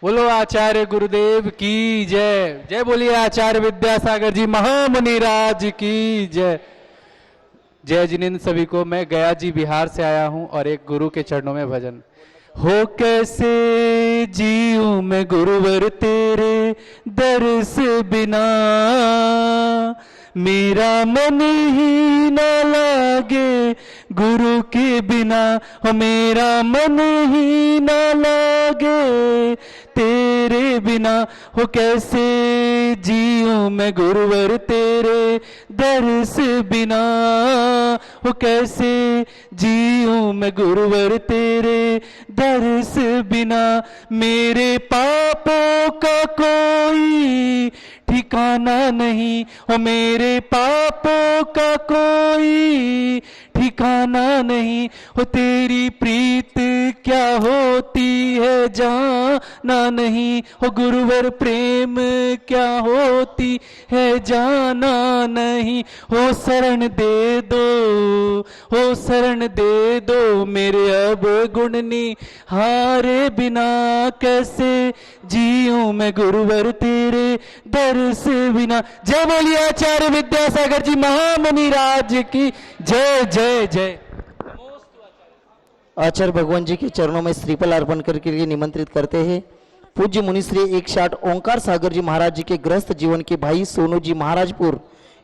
बोलो आचार्य गुरुदेव की जय। जय बोलिए आचार्य विद्यासागर जी महामुनि राज की जय। जय जिनेन्द्र सभी को। मैं गया जी बिहार से आया हूं और एक गुरु के चरणों में भजन। हो कैसे जीऊं मैं गुरुवर तेरे दर्श बिना, मेरा मन ही न लागे गुरु के बिना, हो मेरा मन ही न लागे तेरे बिना। हो कैसे जीऊं मैं गुरुवर तेरे दर्श बिना, हो कैसे जीऊं मैं गुरुवर तेरे दर्श बिना। मेरे पापों का कोई ठिकाना नहीं, हो मेरे पापों का कोई ठिकाना नहीं। हो तेरी प्रीत क्या होती है जाना नहीं, हो गुरुवर प्रेम क्या होती है जाना नहीं। हो शरण दे दो, हो शरण दे दो मेरे अब गुणनी हारे बिना, कैसे जीऊं मैं गुरुवर तेरे दर्श बिना। जय बोलिए आचार्य विद्यासागर जी महामुनि राज की जय जय जय। आचार्य भगवान जी के चरणों में श्रीफल अर्पण करके लिए निमंत्रित करते हैं पूज्य मुनिश्री 160 ओंकार सागर जी महाराज जी के गृहस्थ जीवन के भाई सोनू जी महाराजपुर,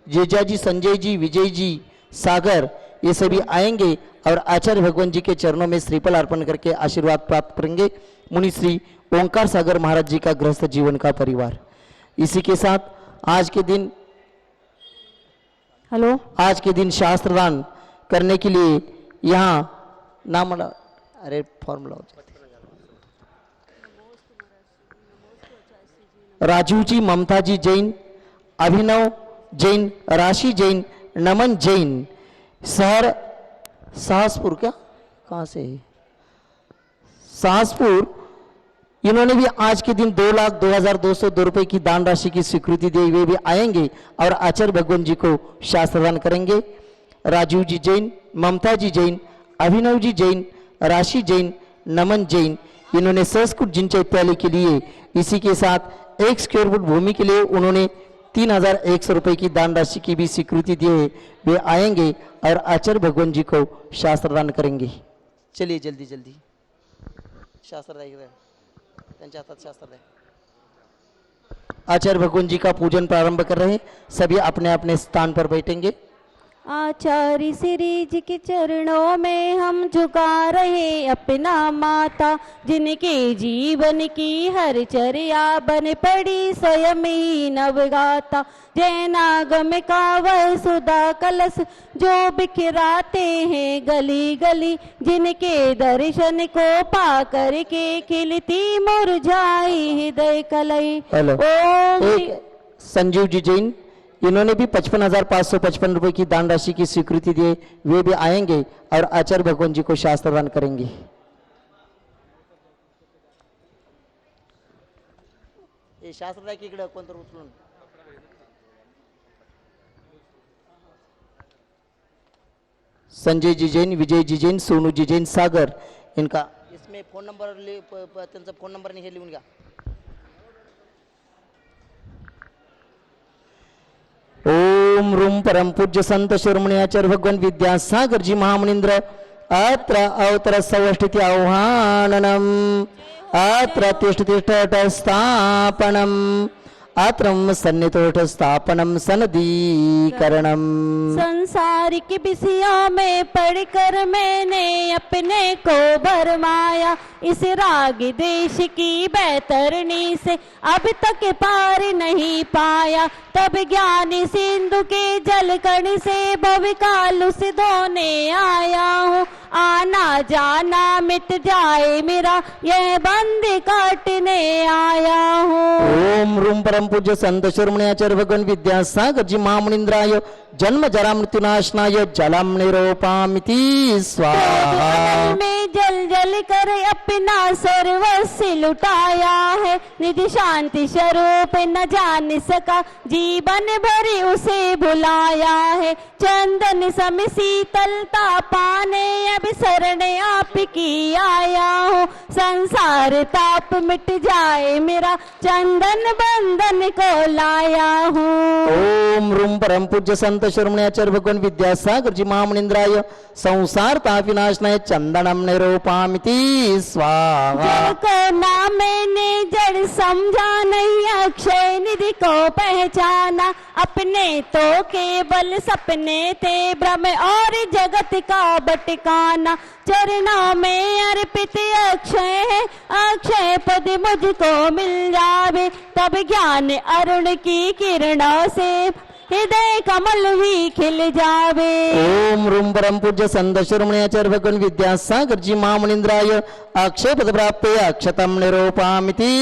जेजा जी, संजय जी, विजय जी, सागर, ये सभी आएंगे और आचार्य भगवान जी के चरणों में श्रीफल अर्पण करके आशीर्वाद प्राप्त करेंगे। मुनिश्री ओंकार सागर महाराज जी का गृहस्थ जीवन का परिवार। इसी के साथ आज के दिन शास्त्रदान करने के लिए यहाँ नाम अरे फॉर्मूला राजू जी, ममता जी जैन, अभिनव जैन, राशि जैन, नमन जैन, शहर साहसपुर, क्या कहाँ से है साहसपुर, इन्होंने भी आज के दिन 2,02,202 रुपए की दान राशि की स्वीकृति दी। वे भी आएंगे और आचार्य भगवान जी को शास्त्रदान करेंगे। राजू जी जैन, ममता जी जैन, अभिनव जी जैन, राशि जैन, नमन जैन, इन्होंने संस्कृत जिन चैत्यालय के लिए इसी के साथ 1 स्क्वायर फुट भूमि के लिए उन्होंने 3,100 रुपए की दान राशि की भी स्वीकृति दी है। वे आएंगे और आचार्य भगवान जी को शास्त्रदान करेंगे। चलिए जल्दी जल्दी शास्त्र शास्त्र आचार्य भगवान जी का पूजन प्रारंभ कर रहे हैं। सभी अपने अपने स्थान पर बैठेंगे। आचार्य श्री जी के चरणों में हम झुका रहे अपना माथा, जिनके जीवन की हर चर्या बन पड़ी स्वयं ही नवगाता। जैनागम का वह सुधा कलश जो बिखराते हैं गली गली, जिनके दर्शन को पा करके खिलती मुरझाई हृदय कलई। ओम संजीव जी जैन, इन्होंने भी 55,555 रुपए की दान राशि की स्वीकृति दी। वे भी आएंगे और आचार्य भगवान जी को शास्त्रदान करेंगे। संजय जी जैन, विजय जी जैन, सोनू जी जैन, सागर, इनका इसमें फोन नंबर त्यांचा फोन नंबर नहीं लिहून घ्या। ओम रूम परम पूज्य संत शिरोमणी आचार्य भगवान विद्यासागर जी महामुनींद्र अत्र अवतर सवष्टिति आह्वाननम अत्र तिष्ठ स्थापनम आत्रम सन्नितोष स्थापनम सनदीकरणम। संसारिक विषयों में पढ़कर मैंने अपने को भरमाया, इस राग देश की बैतरणी से अब तक पार नहीं पाया। तब ज्ञानी सिंधु के जलकण से भवकाल से धोने आया हूँ, आना जाना मिट जाए मेरा यह बंद काटने आया हूँ। ओम रूम परम पूज्य संत शिरोमणी आचार्य भगवान विद्यासागर जी महामुनींद्राय जन्म जरा मृत्युनाशनाय जलम निरूपामिति स्वाहा। में जल जल कर अपना सर्वस्व लुटाया है, निधि शांति स्वरूप न जान सका जीवन भर उसे भुलाया है। चंदन सम शीतलता पाने अब शरण आप की आया हूँ, संसार ताप मिट जाए मेरा, चंदन बंधन को लाया हूँ। ओम रूम परम पूज्य संत शिरोमणि आचार्य भगवान विद्यासागर जी महामुनींद्राय संसार ताप विनाशनाय चंदनम निरूपामिति स्वाहा। जिनको ना मैंने जड़ समझा नहीं अक्षय निधि को पहचाना, अपने तो केवल सपने थे भ्रम और जगत का भटकाना। चरणों में अर्पित अक्षय है, अक्षय पद मुझको मिल जावे, तब ज्ञान अरुण की किरणों से हृदय कमल भी खिल जावे। ओम रूम परम पूज्य संत शिरोमणि आचार्य भगवान विद्यासागर जी महामुनींद्राय अक्षय पद प्राप्त अक्षतम निरूपामिति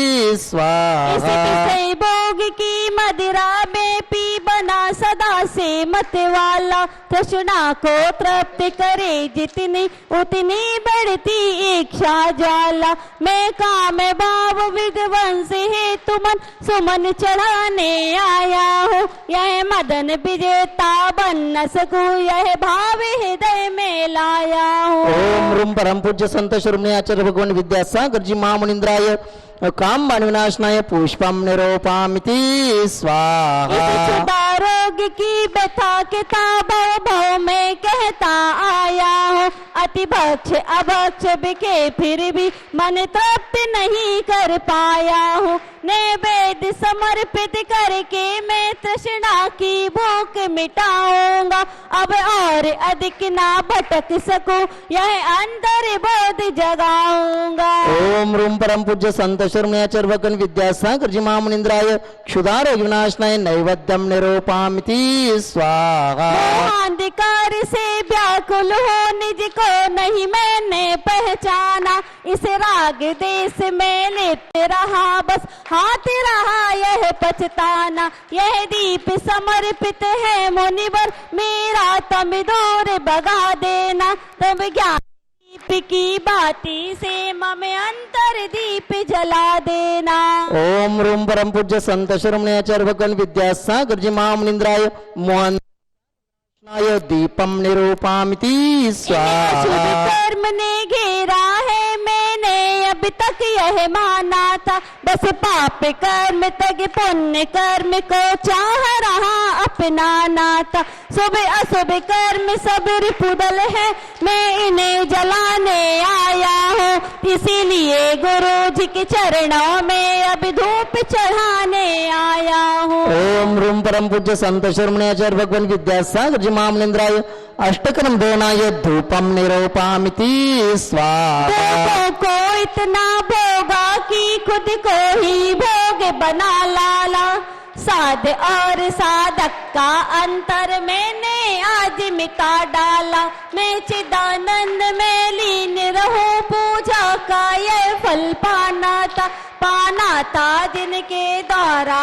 स्वाहा। इसी भोग की मदिरा में पी बना सदा से मत वाला, तृष्णा को तृप्त करे जितनी उतनी बढ़ती इच्छा ज्वाला। मैं काम भाव विध्वंस है तुमन सुमन चढ़ाने आया हूँ, यह मदन विजेता बन न सकूं, यह भाव हृदय में लाया हूँ। ओम रूम परम पूज्य संत शिरोमणि आचार्य भगवान विद्यासागर जी महामुनींद्राय काम बाण विनाशनाय पुष्पम निरूपामिति स्वाहा। रोग की व्यथा के ताबो भव में कहता आया हूँ, अति भक्ष अभक्ष बिके फिर भी मन तृप्त नहीं कर पाया हूँ। नैवेद्य समर्पित करके मैं तृष्णा की भूख मिटाऊंगा, अब और अधिक ना भटक सकूं, यह अंतर बोध जगाऊंगा। ओम रूम परम पूज्य संत शिरोमणि आचार्य भगवान विद्यासागर जी महामुनींद्राय क्षुधारोग विनाशनाय नैवेद्यम निरूपामिति स्वाहा। अंधकार से व्याकुल हो निज को नहीं मैंने पहचाना, इस राग देश में लिप्त रहा बस हाथ रहा यह पछताना। यह दीप समर्पित है मुनिवर मेरा, तम दूर भगा देना, तब ज्ञान दीप की बाती से मम अंतर दीप जला देना। ओम रूम परम पूज्य संत शिरोमणि आचार्य भगवान विद्यासागर जी महामुनींद्राय मोहन दीपम निरूपामिति स्वाहा। कर्म ने घेरा है मैंने अब तक यह माना था, बस पाप कर्म तक पुण्य कर्म को चाह रहा अपनाना था। शुभ अशुभ कर्म सब रिपुदल है, मैं इन्हें जलाने आया हूँ, इसीलिए गुरु जी के चरणों में अब धूप चढ़ाने आया हूँ। ओम रूम परम पूज्य संत शिरोमणि आचार्य भगवान विद्यासागर जी महामुनींद्राय अष्टकरम दोनाय धूपम निरूपामिति स्वाहा। को इतना भोगा कि खुद को ही भोग बना लाला, साध और साधक का अंतर मैंने आज मिटा डाला। मैं चिदानंद में लीन रहूं, पूजा का यह फल पाना था जिनके द्वारा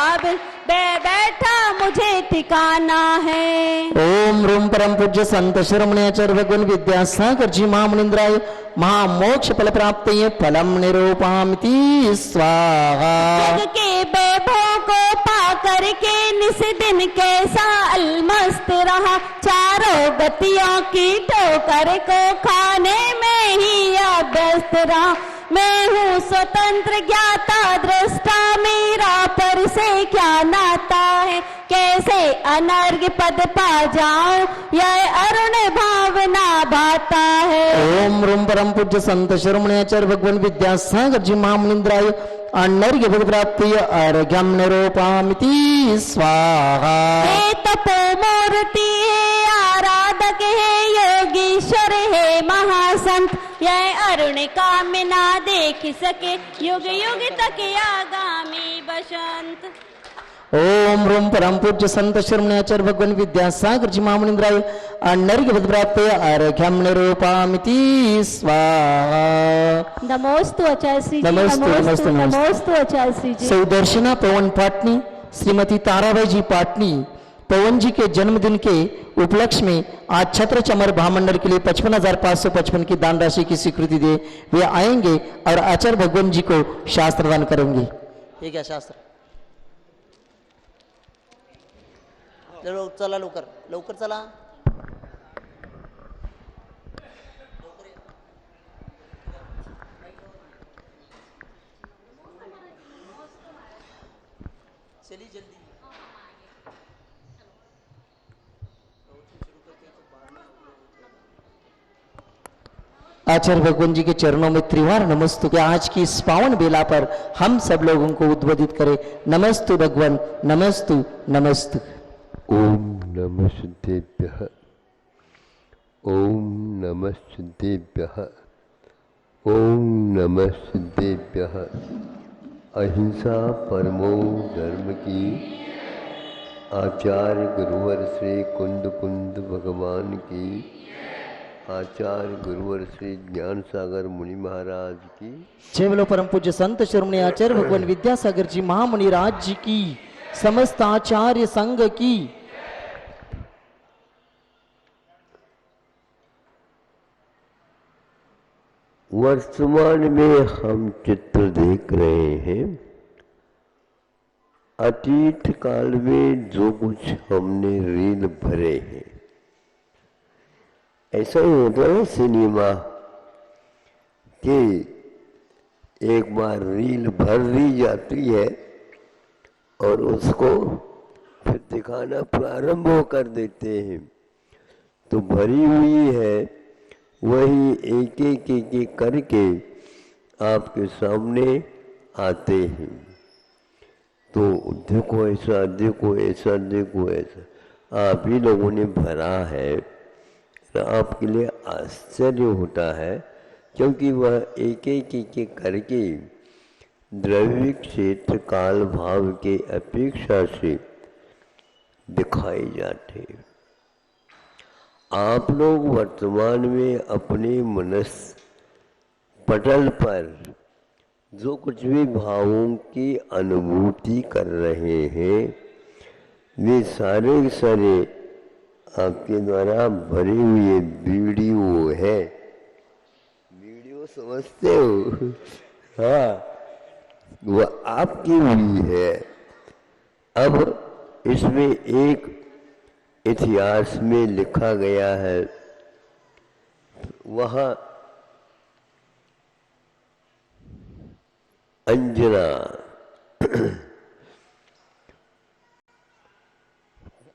बैठा मुझे ठिकाना है। ओम रूम परम पूज्य संत शिरोमणि आचार्य भगवान विद्यासागर जी महामुनींद्राय महामोक्ष फल प्राप्त फलम निरूपामिति स्वाहा। जग के वैभव को पा करके निस दिन कैसा अलमस्त रहा, चारों गतियों की ठोकर को खाने में ही अभ्यस्त रहा। मैं हूँ स्वतंत्र ज्ञाता दृष्टा, मेरा पर से क्या नाता है, कैसे अनर्घ पद पा जाऊं, यह अरुण भावना भाता है। ओम रूम परम पूज्य संत शिरोमणि आचार्य भगवान विद्यासागर जी महामुनींद्राय अनर्घ्य पद प्राप्ति अर्घ्यम निरूपामिति स्वाहा। हे तपोमूर्ति है आराधक है योगीश्वर है महासंत, यह अरुण कामना देख सके युग युग तक आगामी बसंत। ओम रूम परम पूज्य संत शिरोमणि आचार्य भगवान विद्यासागर जी महामुनींद्राय अनर्घ्य पद प्राप्त अर्घ्यम निरूपामिति स्वाहा। नमोस्तु आचार्य श्री जी, नमोस्तु, नमोस्तु, नमोस्तु। नमोस्तु आचार्य श्री जी। सुदर्शना पवन पाटनी श्रीमती ताराबाई जी पाटनी पवन जी के जन्मदिन के उपलक्ष्य में आज छत्र चमर भामंडल के लिए 55,555 की दान राशि की स्वीकृति दे वे आएंगे और आचार्य भगवान जी को शास्त्र दान करेंगे। ये क्या शास्त्र? चला लवकर लवकर चला। चलिए जल्दी। आचार्य भगवान जी के चरणों में त्रिवार नमस्तु के आज की इस पावन बेला पर हम सब लोगों को उद्बोधित करें। नमस्तु भगवान, नमस्तु नमस्तु। ओम नमः सिद्धेभ्यः, ओम नमः सिद्धेभ्यः, ओम नमः सिद्धेभ्यः। अहिंसा परमो धर्म की। आचार्य गुरुवर श्री कुंद कुंद भगवान की। आचार्य गुरुवर श्री ज्ञान सागर मुनि महाराज की। जय बोलो परम पूज्य संत शिरोमणि आचार्य भगवान विद्यासागर जी महामुनि राज जी की। समस्त आचार्य संघ की। वर्तमान में हम चित्र देख रहे हैं। अतीत काल में जो कुछ हमने रील भरे हैं, ऐसा ही होता है सिनेमा कि एक बार रील भर दी जाती है और उसको फिर दिखाना प्रारंभ कर देते हैं। तो भरी हुई है वही एक एक करके आपके सामने आते हैं। तो देखो ऐसा, देखो ऐसा, देखो ऐसा आप ही लोगों ने भरा है। तो आपके लिए आश्चर्य होता है क्योंकि वह एक एक करके द्रव्य क्षेत्र काल भाव के अपेक्षा से दिखाए जाते हैं। आप लोग वर्तमान में अपने मनस पटल पर जो कुछ भी भावों की अनुभूति कर रहे हैं, वे सारे के सारे आपके द्वारा भरे हुए वीडियो है। वीडियो समझते हो? हाँ, वह आपकी हुई है। अब इसमें एक इतिहास में लिखा गया है, वहाँ अंजना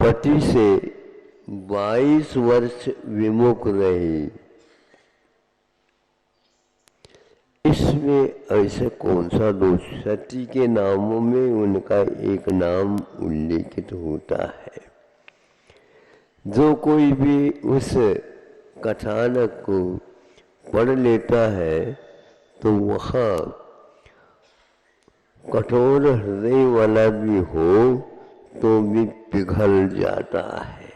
पति से 22 वर्ष विमुख रही। इसमें ऐसे कौन सा दोष? सती के नामों में उनका एक नाम उल्लेखित होता है। जो कोई भी उस कथानक को पढ़ लेता है तो वहाँ कठोर हृदय वाला भी हो तो भी पिघल जाता है।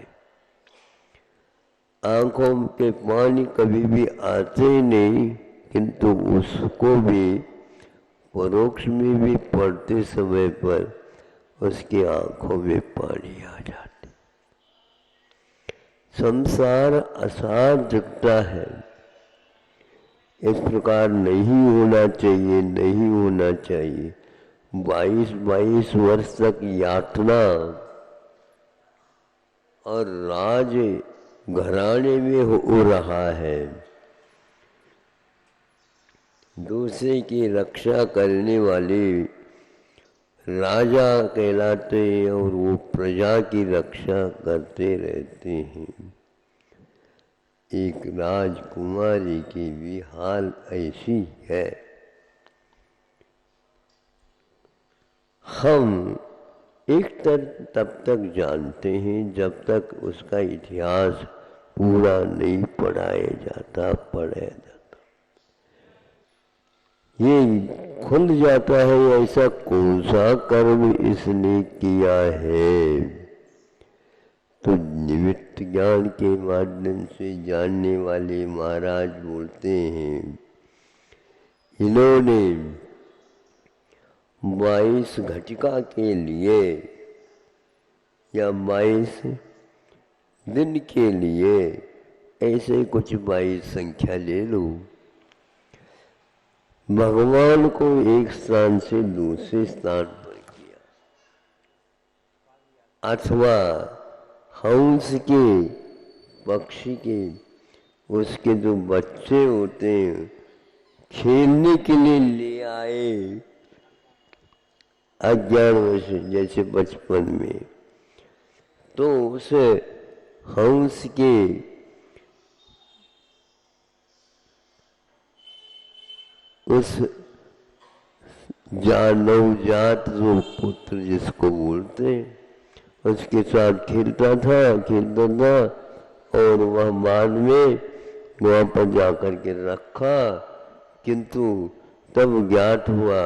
आंखों के पानी कभी भी आते नहीं, किंतु उसको भी परोक्ष में भी पढ़ते समय पर उसकी आंखों में पानी आ जाता। संसार असार जगता है। इस प्रकार नहीं होना चाहिए, नहीं होना चाहिए। 22 वर्ष तक यातना और राज घराने में हो रहा है। दूसरे की रक्षा करने वाले राजा कहलाते हैं और वो प्रजा की रक्षा करते रहते हैं। एक राजकुमारी की भी हाल ऐसी है। हम एक तब तक जानते हैं जब तक उसका इतिहास पूरा नहीं पढ़ाया जाता। ये खुल जाता है ऐसा कौन सा कर्म इसने किया है। तो निमित्त ज्ञान के माध्यम से जानने वाले महाराज बोलते हैं, इन्होंने 22 घटिका के लिए या 22 दिन के लिए ऐसे कुछ 22 संख्या ले लो। भगवान को एक स्थान से दूसरे स्थान पर किया, अथवा हंस के, पक्षी के, उसके जो बच्चे होते हैं खेलने के लिए ले आए, अज्ञानवश, जैसे बचपन में, तो उस हंस के उस नवजात जो पुत्र जिसको बोलते हैं, उसके साथ खेलता था और वह बाद में वहाँ पर जाकर के रखा, किंतु तब ज्ञात हुआ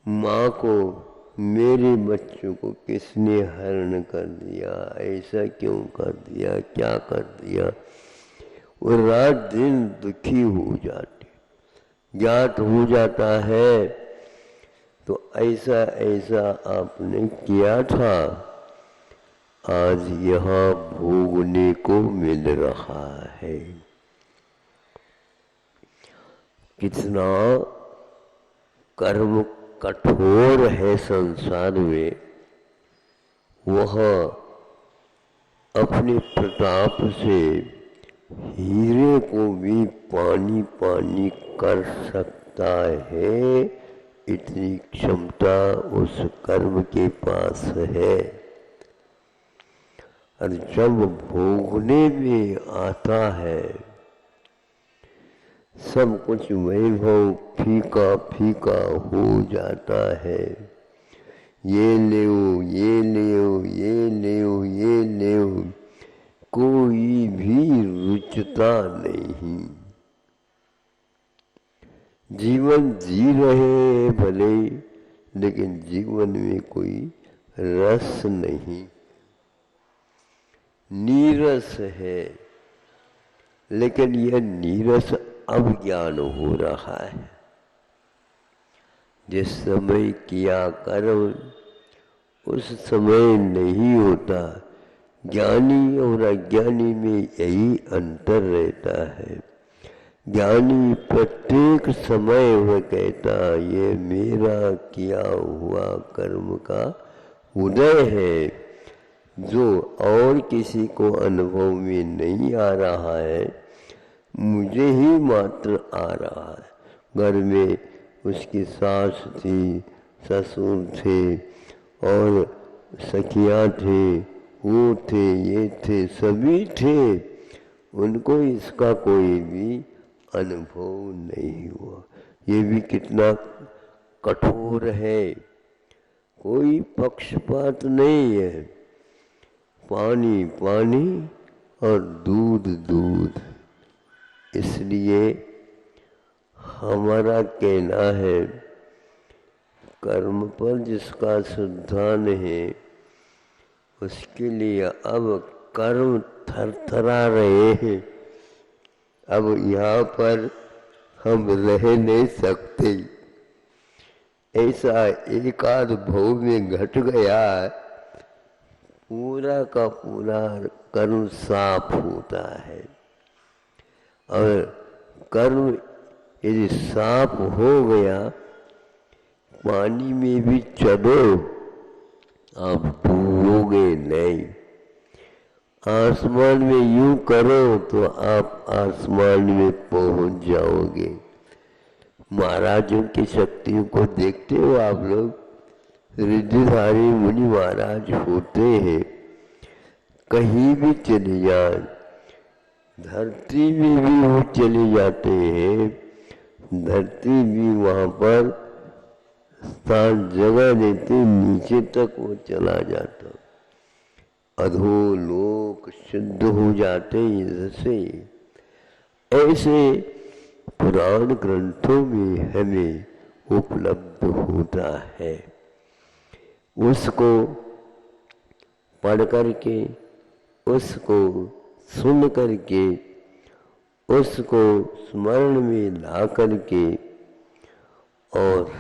माँ को, मेरे बच्चों को किसने हरण कर दिया, ऐसा क्यों कर दिया, क्या कर दिया। वो रात दिन दुखी हो जाते, ज्ञात हो जाता है तो ऐसा ऐसा आपने किया था, आज यहाँ भोगने को मिल रहा है। कितना कर्म कठोर है संसार में, वह अपने प्रताप से हीरे को भी पानी पानी कर सकता है, इतनी क्षमता उस कर्म के पास है। और जब भोगने में आता है, सब कुछ वैभव फीका फीका हो जाता है। ये ले ये ले ये ले ये ले, कोई भी रुचता नहीं। जीवन जी रहे भले, लेकिन जीवन में कोई रस नहीं, नीरस है। लेकिन यह नीरस अब ज्ञान हो रहा है। जिस समय किया कर्म उस समय नहीं होता। ज्ञानी और अज्ञानी में यही अंतर रहता है। ज्ञानी प्रत्येक समय वह कहता ये मेरा किया हुआ कर्म का उदय है, जो और किसी को अनुभव में नहीं आ रहा है, मुझे ही मात्र आ रहा है। घर में उसकी सास थी, ससुर थे और सखियाँ थे, वो थे, ये थे, सभी थे, उनको इसका कोई भी अनुभव नहीं हुआ। ये भी कितना कठोर है, कोई पक्षपात नहीं है। पानी पानी और दूध दूध। इसलिए हमारा कहना है, कर्म पर जिसका श्रद्धान है उसके लिए अब कर्म थरथरा रहे हैं। अब यहाँ पर हम रह नहीं सकते। ऐसा एक आध भाव में घट गया, पूरा का पूरा कर्म साफ होता है। और कर्म यदि साफ हो गया, पानी में भी चलो आप डूबोगे नहीं। आसमान में यूं करो तो आप आसमान में पहुंच जाओगे। महाराजों की शक्तियों को देखते हो आप लोग, रिद्धिधारी मुनि महाराज होते हैं, कहीं भी चले जाएं, धरती में भी वो चले जाते हैं, धरती भी वहाँ पर स्थान जगह देते, नीचे तक वो चला जाता, अधोलोक शुद्ध हो जाते इससे। ऐसे पुराण ग्रंथों में हमें उपलब्ध होता है। उसको पढ़ करके, उसको सुन करके, उसको स्मरण में ला करके और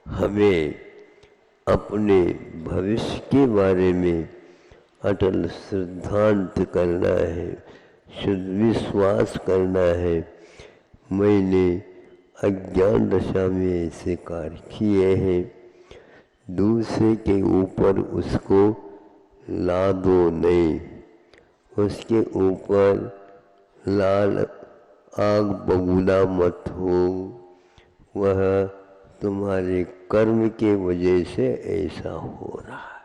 हमें अपने भविष्य के बारे में अटल सिद्धांत करना है, शुद्ध विश्वास करना है। मैंने अज्ञान दशा में ऐसे कार्य किए हैं, दूसरे के ऊपर उसको ला दो नहीं, उसके ऊपर लाल आग बबूला मत हो, वह तुम्हारे कर्म के वजह से ऐसा हो रहा है।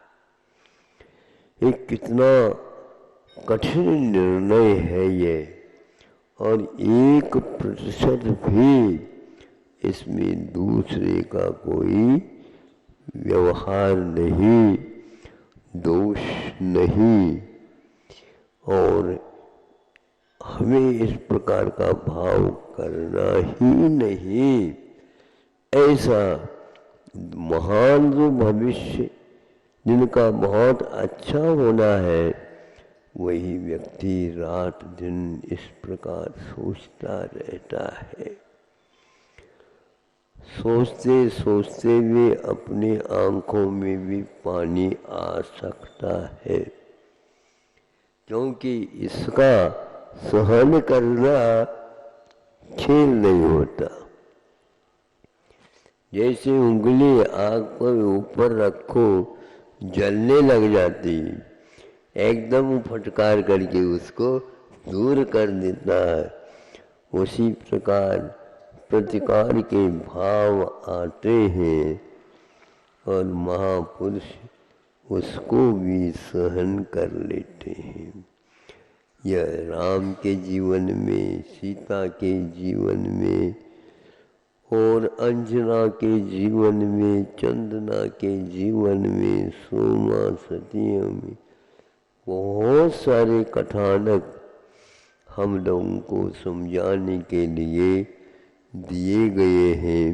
ये कितना कठिन निर्णय है ये, और 1% भी इसमें दूसरे का कोई व्यवहार नहीं, दोष नहीं, और हमें इस प्रकार का भाव करना ही नहीं। ऐसा महान जो भविष्य जिनका बहुत अच्छा होना है, वही व्यक्ति रात दिन इस प्रकार सोचता रहता है। सोचते सोचते वे अपने आंखों में भी पानी आ सकता है, क्योंकि इसका सहन करना खेल नहीं होता। जैसे उंगली आग पर ऊपर रखो जलने लग जाती, एकदम फटकार करके उसको दूर कर देता है। उसी प्रकार प्रतिकार के भाव आते हैं और महापुरुष उसको भी सहन कर लेते हैं। यह राम के जीवन में, सीता के जीवन में, और अंजना के जीवन में, चंदना के जीवन में, सोमा सतिया में बहुत सारे कथानक हम लोगों को समझाने के लिए दिए गए हैं।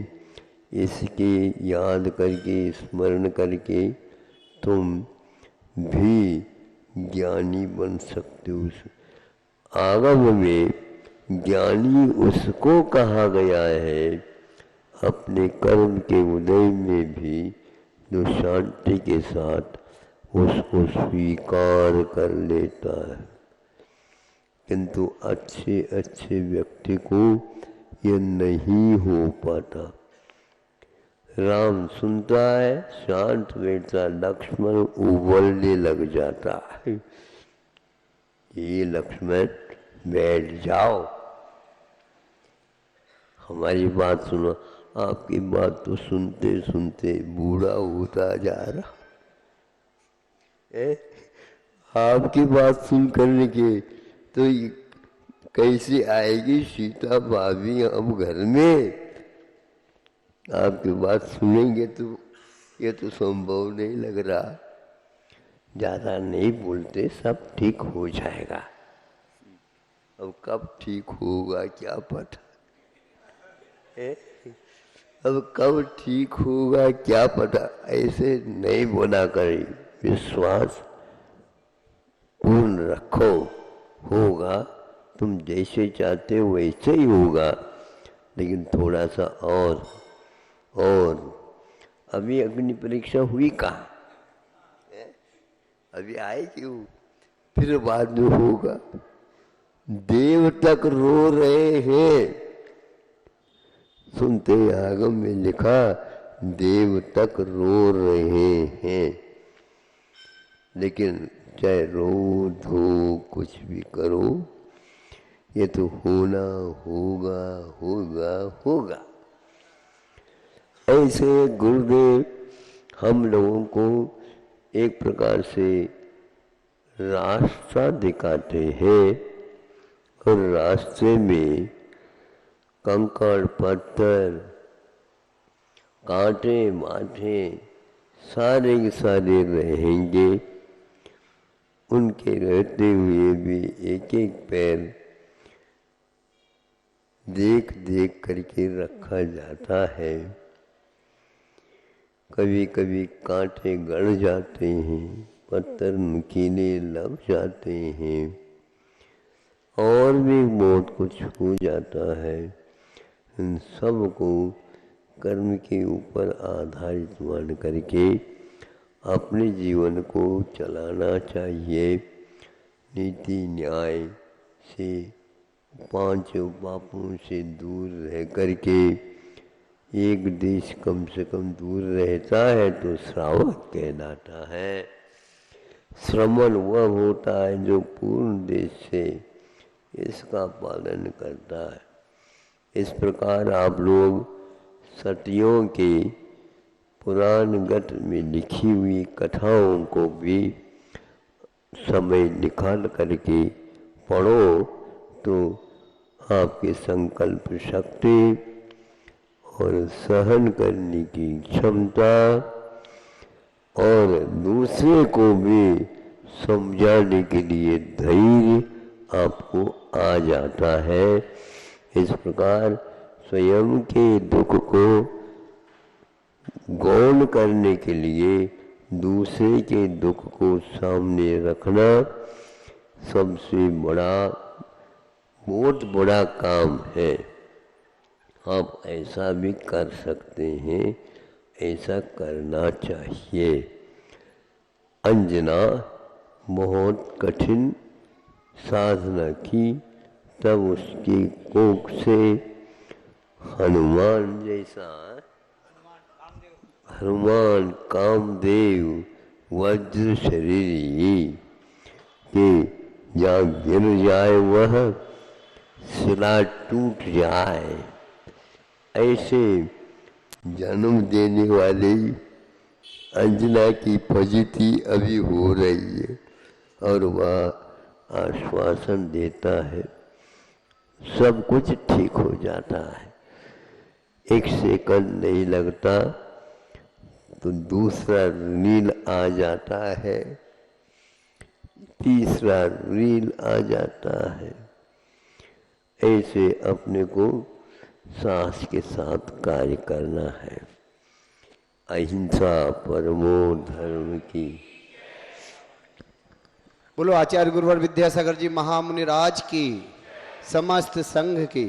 इसके याद करके, स्मरण करके तुम भी ज्ञानी बन सकते हो। आगम में ज्ञानी उसको कहा गया है अपने कर्म के उदय में भी जो शांति के साथ उसको स्वीकार कर लेता है। किंतु अच्छे अच्छे व्यक्ति को ये नहीं हो पाता। राम सुनता है, शांत बैठता, लक्ष्मण उबलने लग जाता है। ये लक्ष्मण बैठ जाओ, हमारी बात सुनो। आपकी बात तो सुनते सुनते बूढ़ा होता जा रहा है। आपकी बात सुन करने के तो ये कैसे आएगी सीता भाभी हम घर में? आपकी बात सुनेंगे तो ये तो संभव नहीं लग रहा। ज़्यादा नहीं बोलते, सब ठीक हो जाएगा। अब कब ठीक होगा क्या पता है? अब कब ठीक होगा क्या पता। ऐसे नहीं बोला करें, विश्वास पूर्ण रखो। होगा, तुम जैसे चाहते हो वैसे ही होगा, लेकिन थोड़ा सा और अभी अग्नि परीक्षा हुई कहाँ? अभी आए क्यों? फिर बाद में होगा। देव तक रो रहे हैं। सुनते आगम में लिखा, देव तक रो रहे हैं। लेकिन चाहे रो धो कुछ भी करो, ये तो होना होगा होगा होगा। ऐसे गुरुदेव हम लोगों को एक प्रकार से रास्ता दिखाते हैं, और रास्ते में कंकड़ पत्थर कांटे माथे सारे के सारे रहेंगे। उनके रहते हुए भी एक एक पैर देख देख करके रखा जाता है। कभी कभी कांटे गड़ जाते हैं, पत्थर नुकीले लग जाते हैं, और भी बहुत कुछ हो जाता है। इन सब को कर्म के ऊपर आधारित मान करके अपने जीवन को चलाना चाहिए। नीति न्याय से, पांच पापों से दूर रह करके एक देश कम से कम दूर रहता है तो श्रावक कहलाता है। श्रमण वह होता है जो पूर्ण देश से इसका पालन करता है। इस प्रकार आप लोग सतियों के पुराणगत में लिखी हुई कथाओं को भी समय निकाल करके पढ़ो तो आपके संकल्प शक्ति और सहन करने की क्षमता और दूसरे को भी समझाने के लिए धैर्य आपको आ जाता है। इस प्रकार स्वयं के दुख को गौण करने के लिए दूसरे के दुख को सामने रखना सबसे बहुत बड़ा काम है। आप ऐसा भी कर सकते हैं, ऐसा करना चाहिए। अंजना बहुत कठिन साधना की, तब उसकी कोख से हनुमान कामदेव वज्र शरीरी के जहाँ गिर जाए वह शिला टूट जाए, ऐसे जन्म देने वाली अंजना की फजीती अभी हो रही है और वह आश्वासन देता है सब कुछ ठीक हो जाता है। एक सेकंड नहीं लगता तो दूसरा रील आ जाता है, तीसरा रील आ जाता है। ऐसे अपने को साहस के साथ कार्य करना है। अहिंसा परमो धर्म की। बोलो आचार्य गुरुवर विद्यासागर जी महामुनि राज की, समस्त संघ की।